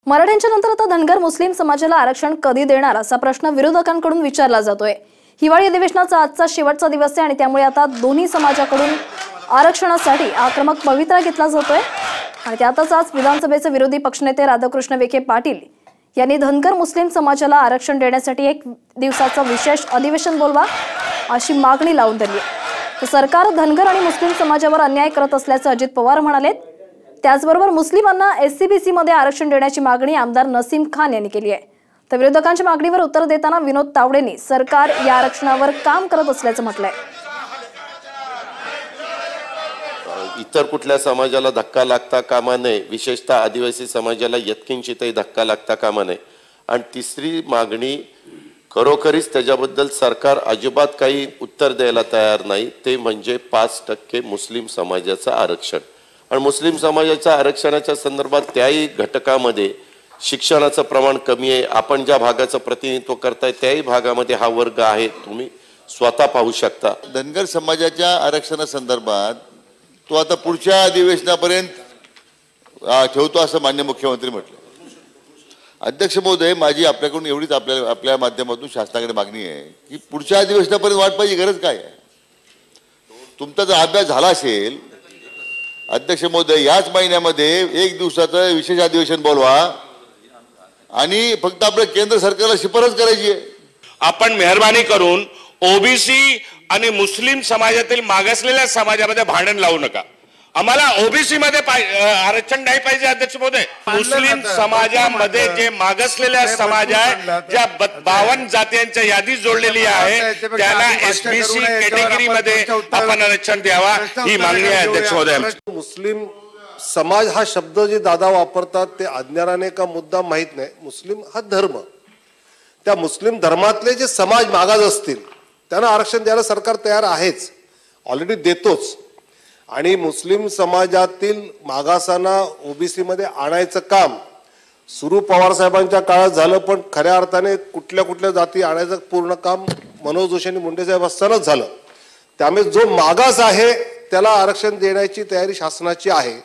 मराठ्यांच्या नंतर आता धनगर मुस्लिम समाजाला आरक्षण कधी देणार असा प्रश्न विरोधकांकडून विचारला जातोय। हिवाळी अधिवेशनाचा आजचा शेवटचा दिवस आहे आणि त्यामुळे आता दोन्ही समाजाकडून आरक्षणासाठी आक्रमक पवित्रा घेतला जातोय। आणि त्यातच आज विधानसभेचे विरोधी पक्षनेते राधाकृष्ण विखे पाटील यांनी धनगर मुस्लिम समाजाला आरक्षण देण्यासाठी एक दिवसाचं विशेष अधिवेशन बोलवा अशी मागणी लावून धरली आहे। सरकार धनगर आणि मुस्लिम समाजावर अन्याय करत असल्याचं अजित पवार म्हणाले। त्याचबरोबर मुस्लिमांना एससीबीसी मध्ये आरक्षण देण्याची मागणी आमदार नसीम खान यांनी केली आहे। तर विरोधकांच्या मागणीवर उत्तर देताना विनोद तावडेंनी सरकार या आरक्षणावर काम करत असल्याचं म्हटलंय। इतर कुठल्या समाजाला धक्का लागता कामा नये, विशेषतः आदिवासी समाजाला यत्किंचितही धक्का लागता कामा नये। आणि तिसरी मागणी खरोखरीच त्याच्याबद्दल सरकार अजिबात काही उत्तर द्यायला तयार नाही, ते म्हणजे 5% मुस्लिम समाजाचं आरक्षण। आणि मुस्लिम समाजाच्या आरक्षणाच्या संदर्भात त्याही घटकामध्ये शिक्षणाचं प्रमाण कमी आहे। आपण ज्या भागाचं प्रतिनिधित्व करताय त्याही भागामध्ये हा वर्ग आहे, तुम्ही स्वतः पाहू शकता। धनगर समाजाच्या आरक्षणासंदर्भात तो आता पुढच्या अधिवेशनापर्यंत ठेवतो असं माननीय मुख्यमंत्री म्हटले। अध्यक्ष महोदय, माझी आपल्याकडून एवढीच आपल्या माध्यमातून शासनाकडे मागणी आहे की पुढच्या अधिवेशनापर्यंत वाट पाहिजे, गरज काय आहे? तुमचा जर अभ्यास झाला असेल अध्यक्ष महोदय, याच महिन्यामध्ये एक दिवसाचं विशेष अधिवेशन बोलवा आणि फक्त आपल्या केंद्र सरकारला शिफारस करायची आहे। आपण मेहरबानी करून ओबीसी आणि मुस्लिम समाजातील मागासलेल्या समाजामध्ये भांडण लावू नका। आम्हाला ओबीसी मध्ये आरक्षण नाही पाहिजे अध्यक्ष महोदय। मुस्लिम समाजामध्ये जे मागासलेल्या समाज आहे, ज्या 52 जातींच्या यादी जोडलेली आहे, त्याला एसबीसी कॅटेगरी मध्ये आपण आरक्षण द्यावा ही मागणी आहे अध्यक्ष महोदय। मुस्लिम समाज हा शब्द जे दादा वापरतात ते अज्ञानाने का मुद्दा माहित नाही। मुस्लिम हा धर्म, त्या मुस्लिम धर्मातले जे समाज मागास असतील त्यांना आरक्षण द्यायला सरकार तयार आहेच, ऑलरेडी देतोच। आणि मुस्लिम समाजातील मागासांना ओबीसी मध्ये आणायचं काम सुरू पवार साहेबांच्या काळात झालं, पण खऱ्या अर्थाने कुठल्या कुठल्या जाती आणायचं पूर्ण काम मनोज जोशी आणि मुंडे साहेब असतानाच झालं। त्यामुळे जो मागास आहे त्याला आरक्षण देण्याची तयारी शासनाची आहे।